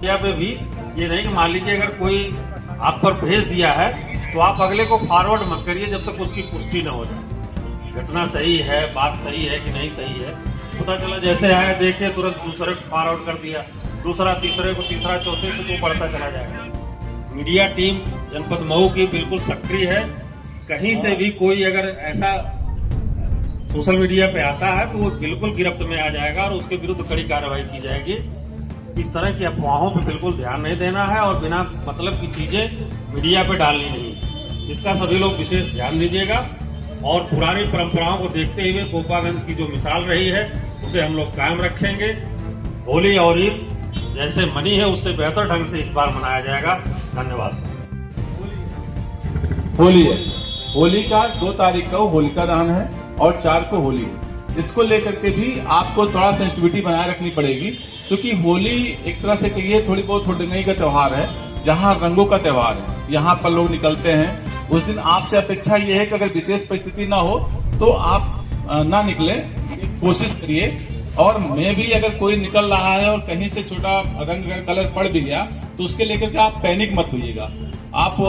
Media पे भी ये नहीं कि मान लीजिए अगर कोई आप पर भेज दिया है तो आप अगले को फॉरवर्ड मत करिए जब तक उसकी पुष्टि न हो जाए। घटना सही है, बात सही है कि नहीं सही है, पता चला जैसे आया देखे तुरंत दूसरे को फॉरवर्ड कर दिया, दूसरा तीसरे को, तीसरा चौथे से तो बढ़ता चला जाएगा। मीडिया टीम जनपद मऊ की बिल्कुल सक्रिय है। कहीं से भी कोई अगर ऐसा सोशल मीडिया पे आता है तो वो बिल्कुल गिरफ्त में आ जाएगा और उसके विरुद्ध कड़ी कार्रवाई की जाएगी। इस तरह की अफवाहों पे बिल्कुल ध्यान नहीं देना है और बिना मतलब की चीजें मीडिया पे डालनी नहीं। इसका सभी लोग विशेष ध्यान दीजिएगा और पुरानी परंपराओं को देखते हुए कोपागंज की जो मिसाल रही है उसे हम लोग कायम रखेंगे। होली और ईद जैसे मनी है उससे बेहतर ढंग से इस बार मनाया जाएगा। धन्यवाद। होली है, होली का 2 तारीख को होलिका दहन है और 4 को होली है। इसको लेकर के भी आपको थोड़ा सेंसिटिविटी बनाए रखनी पड़ेगी, क्योंकि होली एक तरह से कहिए थोड़ी बहुत होली का त्योहार है, जहां रंगों का त्योहार है। यहाँ पर लोग निकलते हैं। उस दिन आपसे अपेक्षा ये है कि अगर विशेष परिस्थिति ना हो तो आप ना निकले, कोशिश करिए। और मैं भी अगर कोई निकल रहा है और कहीं से छोटा रंग कलर पड़ भी गया तो उसके लेकर के आप पैनिक मत होइएगा। आप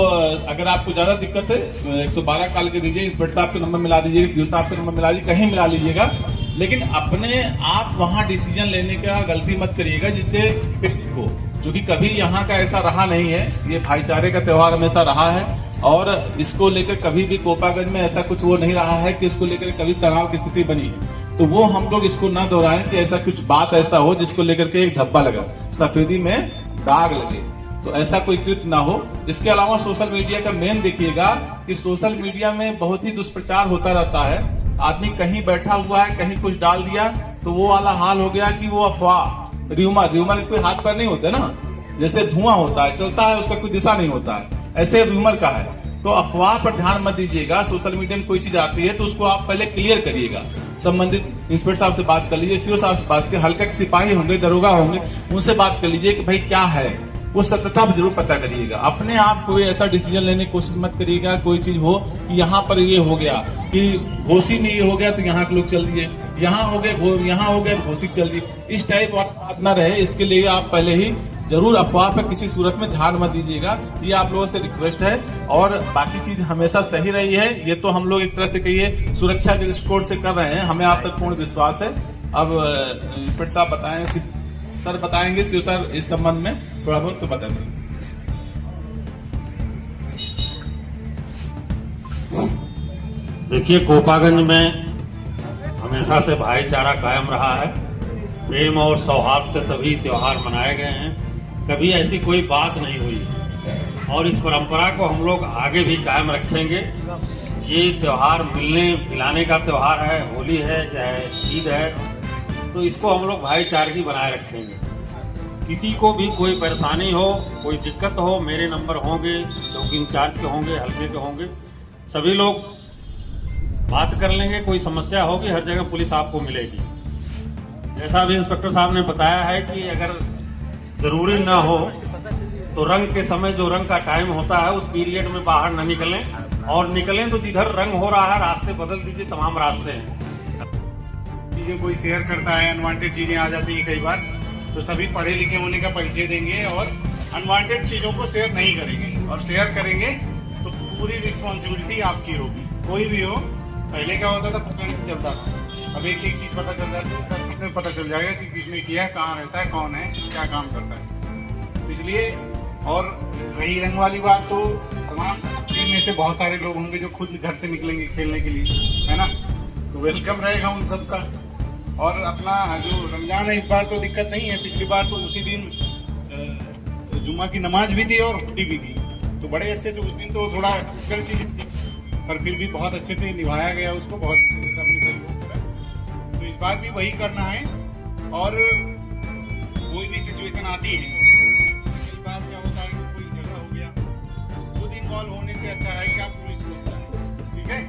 अगर आपको ज्यादा दिक्कत है 112 कॉल के दीजिए, इंस्पेक्टर साहब का नंबर मिला दीजिए, सीओ साहब का नंबर मिला दीजिए, कहीं मिला लीजिएगा। लेकिन अपने आप वहां डिसीजन लेने का गलती मत करिएगा जिससे हो, क्योंकि कभी यहाँ का ऐसा रहा नहीं है। ये भाईचारे का त्योहार हमेशा रहा है और इसको लेकर कभी भी कोपागंज में ऐसा कुछ वो नहीं रहा है कि इसको लेकर कभी तनाव की स्थिति बनी है। तो वो हम लोग इसको ना दोहराएं कि ऐसा कुछ बात ऐसा हो जिसको लेकर के एक धब्बा लगा, सफेदी में दाग लगे, तो ऐसा कोई कृत्य ना हो। इसके अलावा सोशल मीडिया का मेन देखिएगा कि सोशल मीडिया में बहुत ही दुष्प्रचार होता रहता है। आदमी कहीं बैठा हुआ है, कहीं कुछ डाल दिया तो वो वाला हाल हो गया कि वो अफवाह, र्यूमर कोई हाथ पर नहीं होते ना, जैसे धुआं होता है चलता है उसका कोई दिशा नहीं होता है, ऐसे र्यूमर का है। तो अफवाह पर ध्यान मत दीजिएगा। सोशल मीडिया में कोई चीज आती है तो उसको आप पहले क्लियर करिएगा। संबंधित इंस्पेक्टर साहब से बात कर लीजिए, सीओ साहब से बात करिए, हल्का के सिपाही होंगे, दरोगा होंगे, उनसे बात कर लीजिए कि भाई क्या है, वो सत्यता जरूर पता करिएगा। अपने आप कोई ऐसा डिसीजन लेने की कोशिश मत करिएगा कोई चीज हो कि यहाँ पर ये हो गया कि घोसी में ये हो गया तो यहाँ के लोग चल दिए, यहाँ हो गया घोसी चल दी, इस टाइप बात न रहे। इसके लिए आप पहले ही जरूर अफवाह पर किसी सूरत में ध्यान मत दीजिएगा, ये आप लोगों से रिक्वेस्ट है। और बाकी चीज हमेशा सही रही है, ये तो हम लोग एक तरह से कहिए सुरक्षा के दृष्टिकोण से कर रहे हैं, हमें आप तक पूर्ण विश्वास है। अब इंस्पेक्टर साहब बताएं, सर बताएंगे, सीओ सर इस संबंध में थोड़ा बहुत तो बताएंगे। देखिए, कोपागंज में हमेशा से भाईचारा कायम रहा है, प्रेम और सौहार्द से सभी त्योहार मनाए गए हैं, कभी ऐसी कोई बात नहीं हुई और इस परंपरा को हम लोग आगे भी कायम रखेंगे। ये त्योहार मिलने मिलाने का त्योहार है, होली है चाहे ईद है, तो इसको हम लोग भाईचारगी बनाए रखेंगे। किसी को भी कोई परेशानी हो, कोई दिक्कत हो, मेरे नंबर होंगे, चौकी इंचार्ज के होंगे, हल्के के होंगे, सभी लोग बात कर लेंगे। कोई समस्या होगी हर जगह पुलिस आपको मिलेगी। जैसा भी इंस्पेक्टर साहब ने बताया है कि अगर जरूरी ना हो तो रंग के समय जो रंग का टाइम होता है उस पीरियड में बाहर न निकलें, और निकलें तो जिधर रंग हो रहा है रास्ते बदल दीजिए, तमाम रास्ते हैं। चीजें कोई शेयर करता है, अनवांटेड चीजें आ जाती है कई बार, तो सभी पढ़े लिखे होने का परिचय देंगे और अनवांटेड चीजों को शेयर नहीं करेंगे। और शेयर करेंगे तो पूरी रिस्पॉन्सिबिलिटी आपकी होगी, कोई भी हो। पहले क्या होता था पता नहीं चलता था, अब एक एक चीज पता चल जाती है, तो पता चल जाएगा कि किसने किया है, कहाँ रहता है, कौन है, क्या काम करता है। इसलिए और रही रंग वाली बात, तो तमाम टीम में से बहुत सारे लोग होंगे जो खुद घर से निकलेंगे खेलने के लिए, है ना, तो वेलकम रहेगा उन सबका। और अपना जो रमजान है इस बार तो दिक्कत नहीं है, पिछली बार तो उसी दिन जुम्मा की नमाज भी थी और छुट्टी भी थी, तो बड़े अच्छे से उस दिन तो थोड़ा डिफिकल्ट चीज थी, पर फिर भी बहुत अच्छे से निभाया गया उसको, बहुत अच्छे से सबने सहयोग करा। तो इस बार भी वही करना है। और कोई भी सिचुएशन आती है, कई बार क्या होता है कि कोई झगड़ा हो गया, खुद इन्वॉल्व होने से अच्छा है कि आप पुलिस को बताएं, ठीक है।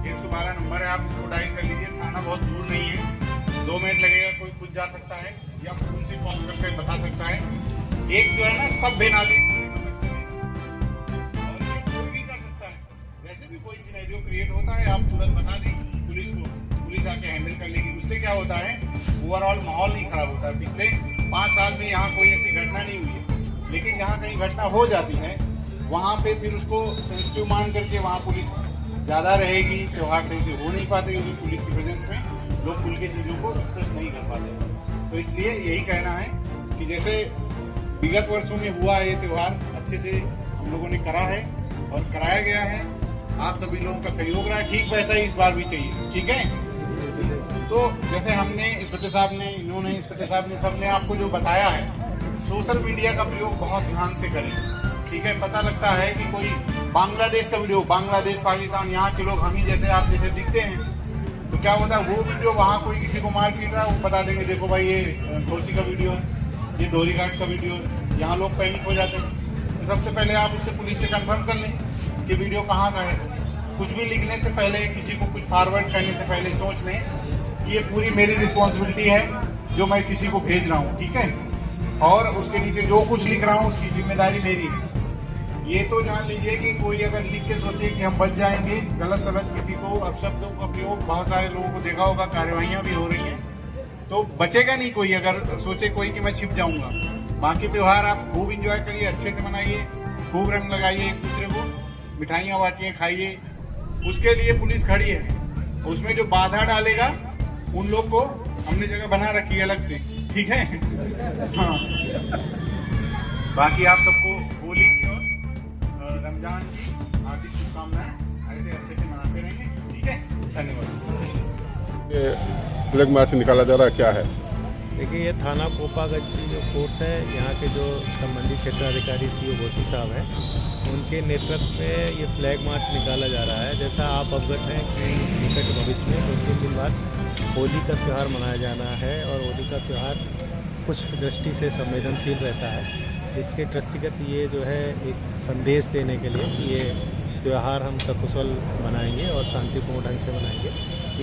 112 नंबर है, आप उसको डायल कर लीजिए, थाना बहुत दूर नहीं है, 2 मिनट लगेगा, कोई खुद जा सकता है या फोन से कॉल करके बता सकता है। एक जो है ना सब बेनाजिक कोई भी कर सकता है, जैसे भी कोई सिनेरियो क्रिएट होता है आप तुरंत बता दें पुलिस को, पुलिस आके हैंडल कर लेगी। उससे क्या होता है, ओवरऑल माहौल नहीं खराब होता है। पिछले 5 साल में यहाँ कोई ऐसी घटना नहीं हुई है। लेकिन जहाँ कहीं घटना हो जाती है वहाँ पे फिर उसको सेंसिटिव मान करके वहाँ पुलिस ज़्यादा रहेगी, त्यौहार सही से हो नहीं पाते क्योंकि पुलिस की प्रेजेंस में लोग खुल के चीज़ों को एक्सप्रेस नहीं कर पाते। तो इसलिए यही कहना है कि जैसे विगत वर्षों में हुआ ये त्यौहार अच्छे से हम लोगों ने करा है और कराया गया है, आप सभी लोगों का सहयोग रहा है, ठीक वैसा ही इस बार भी चाहिए। ठीक है, तो जैसे हमने इंस्पेक्टर साहब ने, इन्होंने, इंस्पेक्टर साहब ने, सबने आपको जो बताया है, सोशल मीडिया का प्रयोग बहुत ध्यान से करें। ठीक है, पता लगता है कि कोई बांग्लादेश का वीडियो, बांग्लादेश, पाकिस्तान, यहाँ के लोग हम ही जैसे आप जैसे दिखते हैं, तो क्या होता है वो वीडियो वहाँ कोई किसी को मार पीट रहा है, वो बता देंगे देखो भाई ये घोसी का वीडियो है, ये दोहरी घाट का वीडियो है, यहाँ लोग पैनिक हो जाते हैं। तो सबसे पहले आप उससे पुलिस से कंफर्म कर लें कि वीडियो कहाँ का है। कुछ भी लिखने से पहले, किसी को कुछ फॉरवर्ड करने से पहले सोच लें कि ये पूरी मेरी रिस्पॉन्सिबिलिटी है जो मैं किसी को भेज रहा हूँ। ठीक है, और उसके नीचे जो कुछ लिख रहा हूँ उसकी जिम्मेदारी मेरी है। ये तो जान लीजिए कि कोई अगर लिख के सोचे कि हम बच जाएंगे, गलत सलत किसी को अपशब्दों का प्रयोग, बहुत सारे लोगों को देखा होगा, कार्यवाहियां भी हो रही हैं, तो बचेगा नहीं कोई अगर सोचे कोई कि मैं छिप जाऊंगा। बाकी त्योहार आप खूब इंजॉय करिए, अच्छे से मनाइए, खूब रंग लगाइए, एक दूसरे को मिठाइयाँ बांटिए, खाइए। उसके लिए पुलिस खड़ी है, उसमें जो बाधा डालेगा उन लोग को हमने जगह बना रखी है अलग से। ठीक है, हाँ। बाकी आप सबको होली की और रमजान की हार्दिक शुभकामनाएं, ऐसे अच्छे से मनाते रहेंगे। ठीक है, धन्यवाद। ये फ्लैग मार्च निकाला जा रहा है, क्या है? देखिए, ये थाना कोपागंज की जो फोर्स है, यहाँ के जो संबंधित क्षेत्राधिकारी CO घोसी साहब हैं, उनके नेतृत्व में ये फ्लैग मार्च निकाला जा रहा है। जैसा आप अवगत हैं कि निकट भविष्य में 2-3 दिन बाद होली का त्यौहार मनाया जाना है और होली का त्यौहार कुछ दृष्टि से संवेदनशील रहता है। इसके दृष्टिगत ये जो है एक संदेश देने के लिए कि ये त्यौहार हम सकुशल मनाएंगे और शांतिपूर्ण ढंग से मनाएंगे,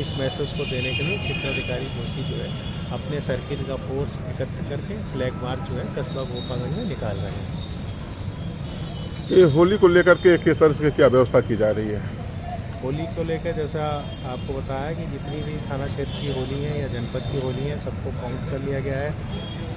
इस मैसेज को देने के लिए क्षेत्राधिकारी घोसी जो है अपने सर्किल का फोर्स एकत्र करके फ्लैग मार्च जो है कस्बा कोपागंज में निकाल रहे हैं। ये होली को लेकर के किस तरह से क्या व्यवस्था की जा रही है? होली को लेकर जैसा आपको बताया कि जितनी भी थाना क्षेत्र की होली है या जनपद की होली है, सबको काउंट कर लिया गया है।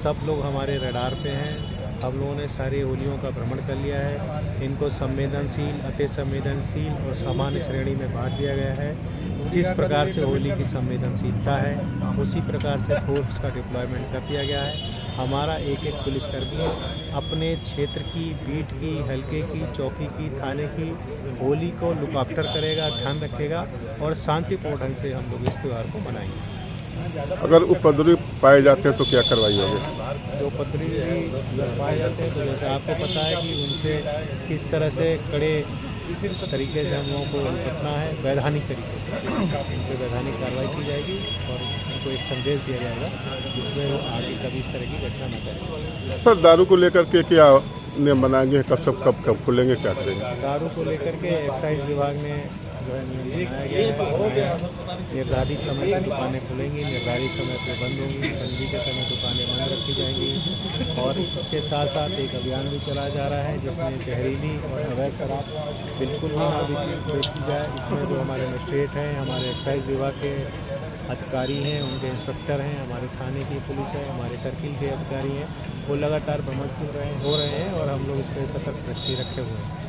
सब लोग हमारे रडार पे हैं। हम लोगों ने सारी होलियों का भ्रमण कर लिया है। इनको संवेदनशील, अति संवेदनशील और सामान्य श्रेणी में बांट दिया गया है। जिस प्रकार से होली की संवेदनशीलता है उसी प्रकार से फोर्स का डिप्लॉयमेंट कर दिया गया है। हमारा एक एक पुलिसकर्मी अपने क्षेत्र की, बीट की, हल्के की, चौकी की, थाने की होली को लुक आफ्टर करेगा, ध्यान रखेगा और शांतिपूर्ण ढंग से हम लोग इस त्यौहार को मनाएंगे। अगर उपद्रवी पाए जाते हैं तो क्या कार्रवाई होगी? जो उपद्रवी पाए जाते हैं तो जैसे आपको पता है कि उनसे किस तरह से कड़े तरीके से हम लोगों को निपटना है, वैधानिक तरीके से इन पर वैधानिक कार्रवाई की जाएगी और उनको एक संदेश दिया जाएगा जिसमें वो आगे कभी इस तरह की घटना न करें। सर, दारू को लेकर के क्या नियम बनाएंगे? कब खुलेंगे, क्या करेंगे? दारू को लेकर के एक्साइज विभाग ने जो है नियम बनाया गया है। निर्धारित समय से दुकानें खुलेंगी, निर्धारित समय पर बंद होंगी, बंदी के समय दुकानें बंद रखी जाएंगी। और इसके साथ साथ एक अभियान भी चलाया जा रहा है जिसमें जहरीली और अवैध शराब बिल्कुल भी ना बेची जाए। इसमें जो हमारे मजिस्ट्रेट हैं, हमारे एक्साइज विभाग के अधिकारी हैं, उनके इंस्पेक्टर हैं, हमारे थाने की पुलिस है, हमारे सर्किल के अधिकारी हैं, वो लगातार भ्रमण हो रहे हैं और हम लोग इस पर सतर्क दृष्टि रखे हुए हैं।